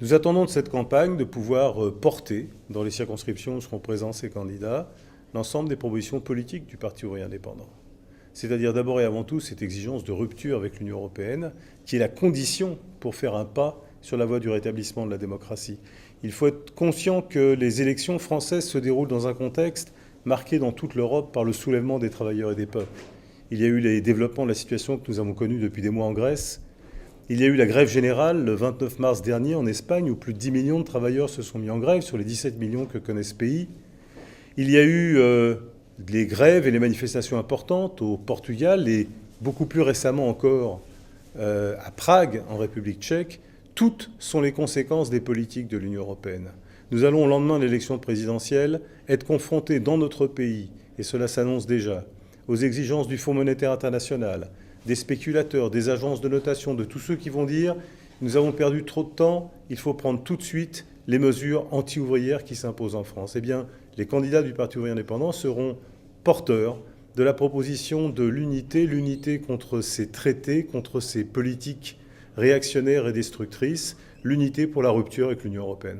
Nous attendons de cette campagne de pouvoir porter, dans les circonscriptions où seront présents ces candidats, l'ensemble des propositions politiques du Parti ouvrier indépendant. C'est-à-dire d'abord et avant tout cette exigence de rupture avec l'Union européenne, qui est la condition pour faire un pas sur la voie du rétablissement de la démocratie. Il faut être conscient que les élections françaises se déroulent dans un contexte marqué dans toute l'Europe par le soulèvement des travailleurs et des peuples. Il y a eu les développements de la situation que nous avons connue depuis des mois en Grèce. Il y a eu la grève générale le 29 mars dernier en Espagne, où plus de 10 millions de travailleurs se sont mis en grève sur les 17 millions que connaît ce pays. Il y a eu les grèves et les manifestations importantes au Portugal et beaucoup plus récemment encore à Prague, en République tchèque. Toutes sont les conséquences des politiques de l'Union européenne. Nous allons, au lendemain de l'élection présidentielle, être confrontés dans notre pays, et cela s'annonce déjà, aux exigences du Fonds monétaire international, des spéculateurs, des agences de notation, de tous ceux qui vont dire « nous avons perdu trop de temps, il faut prendre tout de suite les mesures anti-ouvrières qui s'imposent en France ». Eh bien, les candidats du Parti ouvrier indépendant seront porteurs de la proposition de l'unité contre ces traités, contre ces politiques réactionnaires et destructrices, l'unité pour la rupture avec l'Union européenne.